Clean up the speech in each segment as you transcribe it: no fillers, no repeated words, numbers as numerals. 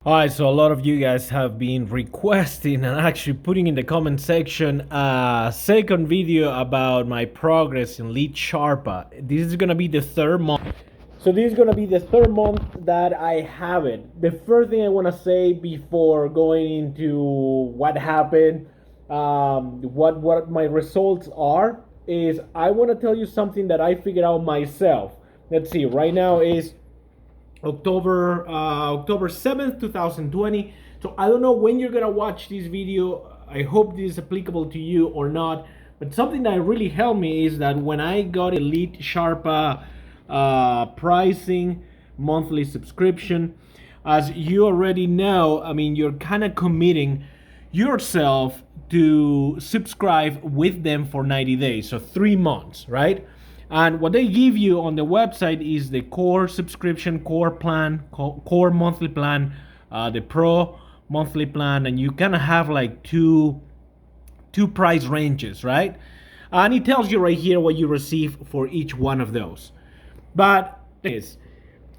Alright, so a lot of you guys have been requesting and actually putting in the comment section a second video about my progress in Lead Sherpa. This is gonna be the third month. So this is gonna be the third month that I have it. The first thing I wanna say before going into what happened, what my results are, is I wanna tell you something that I figured out myself. Let's see, right now is October 7th, 2020. So I don't know when you're gonna watch this video. I hope this is applicable to you or not. But something that really helped me is that when I got a Lead Sherpa pricing monthly subscription, as you already know, I mean, you're kind of committing yourself to subscribe with them for 90 days, so 3 months, right? And what they give you on the website is the core subscription, core plan, core monthly plan, the pro monthly plan, and you kind of have like two price ranges, right? And it tells you right here what you receive for each one of those. But I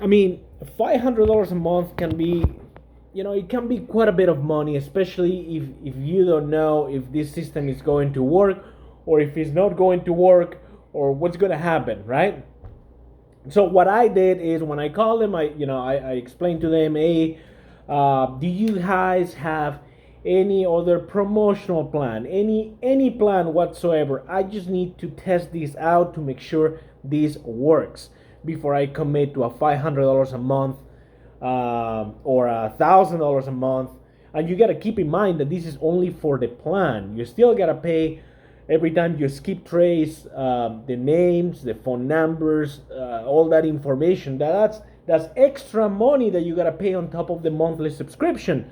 mean, $500 a month can be, it can be quite a bit of money, especially if you don't know if this system is going to work or if it's not going to work, or what's gonna happen, right? So what I did is when I called them, I explained to them, hey, do you guys have any other promotional plan, any plan whatsoever? I just need to test this out to make sure this works before I commit to a $500 a month or $1,000 a month. And you gotta keep in mind that this is only for the plan. You still gotta pay every time you skip trace, the names, the phone numbers, all that information. That's extra money that you gotta pay on top of the monthly subscription.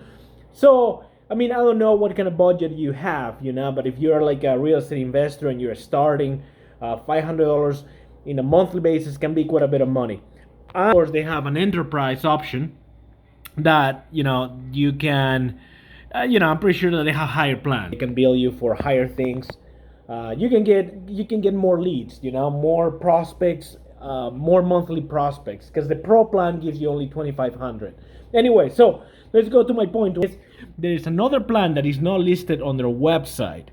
So I mean, I don't know what kind of budget you have, but if you're like a real estate investor and you're starting, $500 in a monthly basis can be quite a bit of money. And of course, they have an enterprise option that you can. I'm pretty sure that they have higher plans. They can bill you for higher things. You can get more leads, more prospects, more monthly prospects, because the pro plan gives you only 2,500. Anyway, so let's go to my point. There is another plan that is not listed on their website.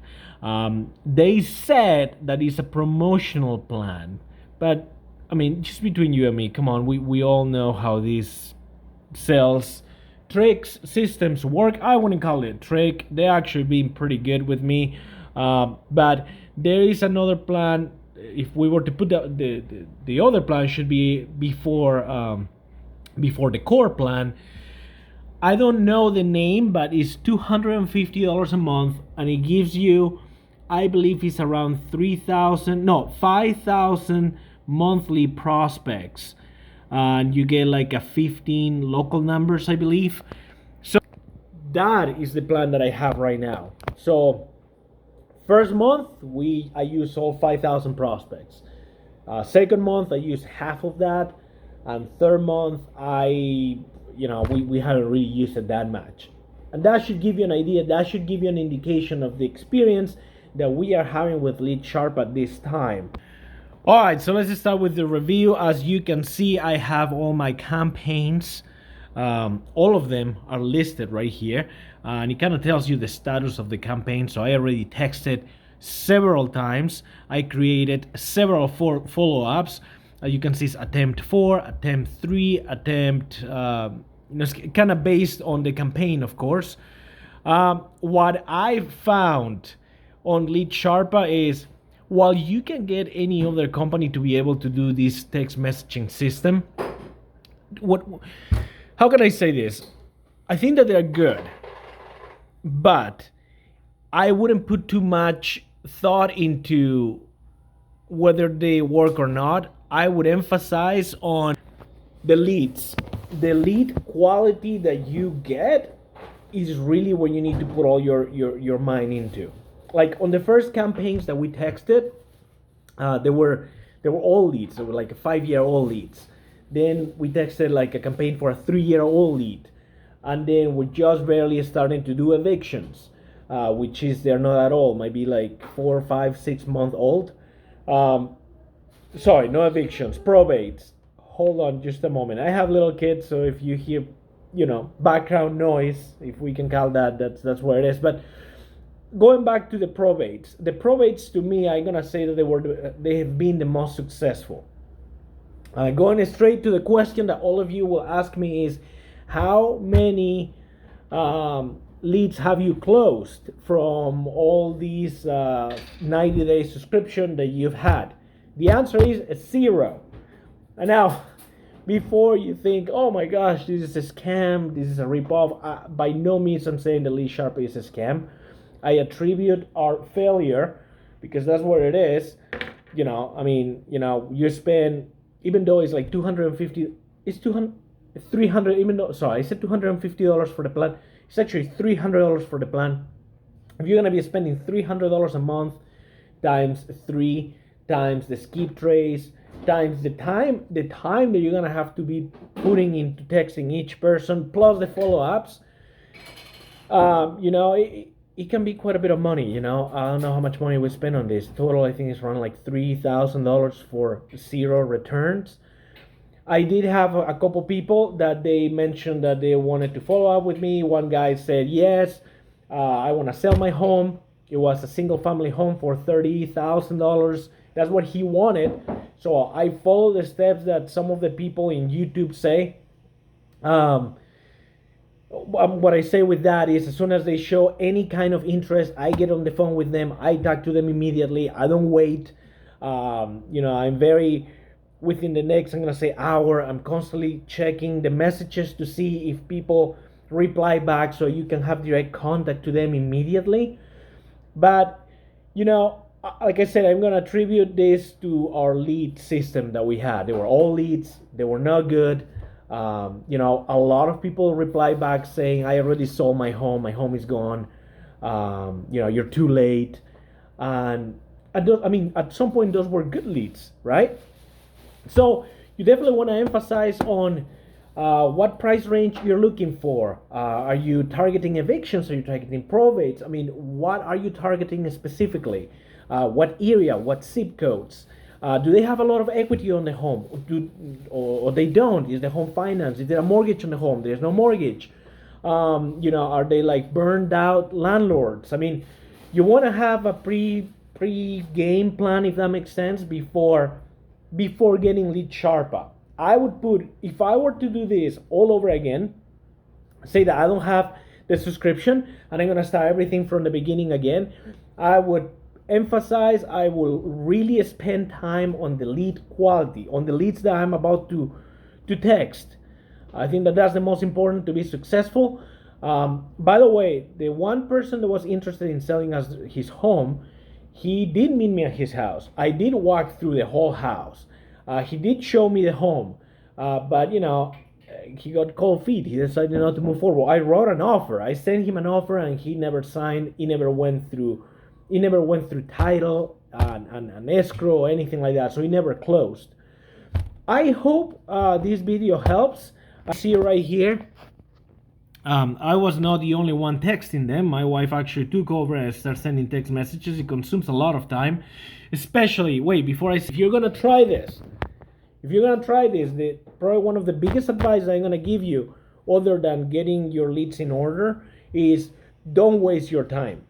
They said that it's a promotional plan, but I mean, just between you and me, come on, we all know how these sales tricks systems work. I wouldn't call it a trick. They're actually being pretty good with me. But there is another plan. If we were to put the other plan, should be before the core plan. I don't know the name, but it's $250 a month, and it gives you, I believe it's around 5,000 monthly prospects, and you get like a 15 local numbers, I believe. So that is the plan that I have right now. So first month, I use all 5,000 prospects. Second month, I use half of that, and third month, we haven't really used it that much. And that should give you an idea. That should give you an indication of the experience that we are having with Lead Sherpa at this time. All right, so let's start with the review. As you can see, I have all my campaigns. All of them are listed right here, and it kind of tells you the status of the campaign. So I already texted several times. I created several follow-ups. You can see it's attempt 4, attempt 3, attempt, it's kind of based on the campaign, of course. What I found on Lead Sherpa is, while you can get any other company to be able to do this text messaging system, how can I say this? I think that they're good, but I wouldn't put too much thought into whether they work or not. I would emphasize on the leads. The lead quality that you get is really what you need to put all your mind into. Like on the first campaigns that we texted, they were all leads. They were like 5-year-old leads. Then we texted like a campaign for a 3-year-old lead, and then we're just barely starting to do evictions, which is they're not at all. Might be like 4, 5, 6 month old. Sorry, no evictions, probates. Hold on just a moment. I have little kids, so if you hear background noise, if we can call that. That's where it is. But going back to the probates to me, I'm gonna say that they have been the most successful. Going straight to the question that all of you will ask me is, how many leads have you closed from all these 90-day subscription that you've had? The answer is 0. And now, before you think, oh my gosh, this is a scam, this is a ripoff, by no means I'm saying the Lead Sherpa is a scam. I attribute our failure, because that's what it is. You spend, even though it's like 250, it's 300, even though, sorry, I said $250 for the plan. It's actually $300 for the plan. If you're gonna be spending $300 a month times 3 times the skip trace times the time that you're gonna have to be putting into texting each person plus the follow-ups, it can be quite a bit of money. I don't know how much money we spend on this. Total, I think it's around like $3,000 for 0 returns. I did have a couple people that they mentioned that they wanted to follow up with me. One guy said, yes, I want to sell my home. It was a single family home for $30,000. That's what he wanted. So I follow the steps that some of the people in YouTube say. What I say with that is, as soon as they show any kind of interest, I get on the phone with them. I talk to them immediately. I don't wait. I'm very, within the next, I'm going to say hour, I'm constantly checking the messages to see if people reply back, so you can have direct contact to them immediately. But, like I said, I'm going to attribute this to our lead system that we had. They were all leads. They were not good. A lot of people reply back saying, I already sold my home is gone. You're too late. And at some point, those were good leads, right? So you definitely want to emphasize on what price range you're looking for. Are you targeting evictions? Are you targeting probates? What are you targeting specifically? What area? What zip codes? Do they have a lot of equity on the home? Or they don't? Is the home financed? Is there a mortgage on the home? There's no mortgage. Are they like burned out landlords? You want to have a pre-game plan, if that makes sense, before getting Lead Sherpa. I would put, if I were to do this all over again, say that I don't have the subscription and I'm going to start everything from the beginning again, I would emphasize, I will really spend time on the lead quality, on the leads that I'm about to text. I think that's the most important to be successful. By the way, the one person that was interested in selling us his home, he did meet me at his house. I did walk through the whole house. He did show me the home, but he got cold feet. He decided not to move forward. I wrote an offer. I sent him an offer, and he never signed. He never went through title and escrow or anything like that. So he never closed. I hope this video helps. I see it right here. I was not the only one texting them. My wife actually took over and started sending text messages. It consumes a lot of time, especially, if you're gonna try this, probably one of the biggest advice I'm gonna give you, other than getting your leads in order, is don't waste your time.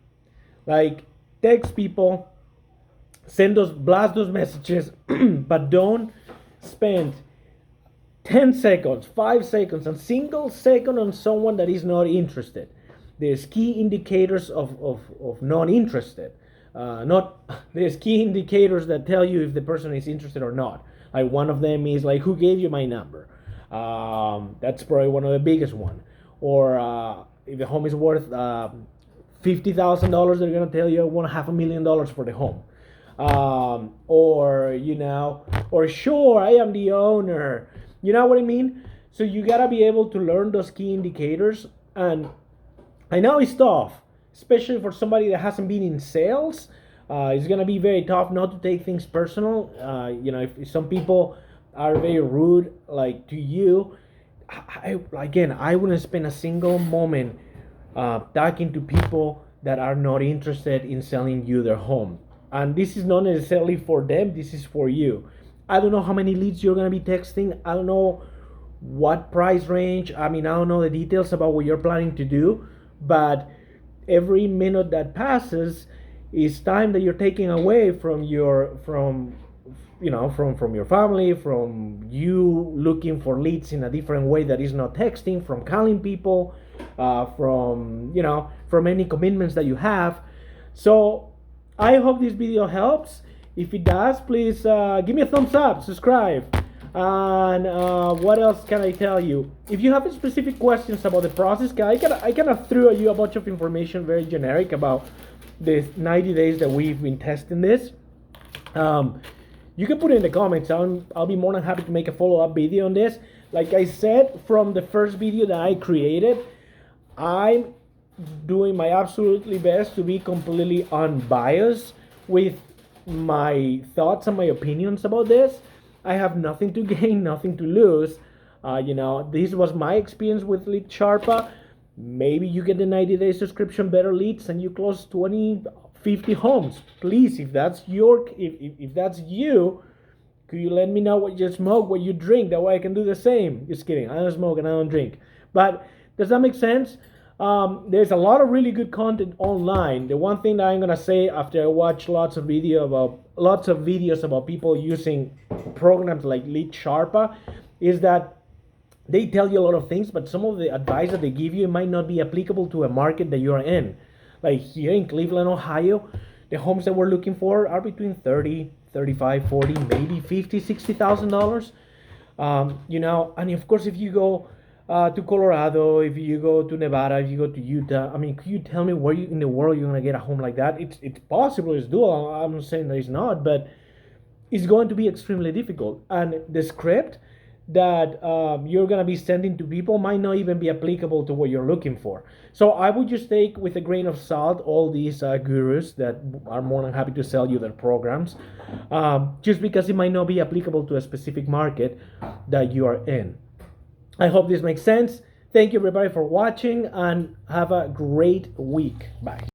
Like, text people, blast those messages, but don't spend 10 seconds, 5 seconds, a single second on someone that is not interested. There's key indicators of not interested. There's key indicators that tell you if the person is interested or not. Like, one of them is like, who gave you my number? That's probably one of the biggest one. Or if the home is worth $50,000, they're gonna tell you I want $500,000 for the home. Or sure, I am the owner. You know what I mean? So you gotta be able to learn those key indicators. And I know it's tough, especially for somebody that hasn't been in sales. It's gonna be very tough not to take things personal. If some people are very rude, like to you, I wouldn't spend a single moment talking to people that are not interested in selling you their home. And this is not necessarily for them, this is for you. I don't know how many leads you're going to be texting. I don't know what price range. I mean, I don't know the details about what you're planning to do, but every minute that passes is time that you're taking away from your from your family, from you looking for leads in a different way that is not texting, from calling people, from any commitments that you have. So I hope this video helps. If it does, please give me a thumbs up, subscribe, and what else can I tell you? If you have specific questions about the process, I kind of threw at you a bunch of information, very generic, about the 90 days that we've been testing this. You can put it in the comments. I'll be more than happy to make a follow-up video on this. Like I said from the first video that I created, I'm doing my absolutely best to be completely unbiased with my thoughts and my opinions about this. I have nothing to gain, nothing to lose. This was my experience with Lead Sherpa. Maybe you get the 90-day subscription, better leads, and you close 20, 50 homes. Please, if that's if that's you, could you let me know what you smoke, what you drink? That way I can do the same. Just kidding. I don't smoke and I don't drink. But does that make sense? There's a lot of really good content online. The one thing that I'm gonna say after I watch lots of videos about people using programs like Lead Sherpa is that they tell you a lot of things, but some of the advice that they give you might not be applicable to a market that you're in. Like here in Cleveland, Ohio, the homes that we're looking for are between 30, 35, 40, maybe 50, $60,000. And of course, if you go to Colorado, if you go to Nevada, if you go to Utah, I mean, could you tell me where in the world you're gonna get a home like that? It's possible, it's doable. I'm not saying that it's not, but it's going to be extremely difficult. And the script that you're going to be sending to people might not even be applicable to what you're looking for. So I would just take with a grain of salt all these gurus that are more than happy to sell you their programs, just because it might not be applicable to a specific market that you are in. I hope this makes sense. Thank you everybody for watching, and have a great week. Bye.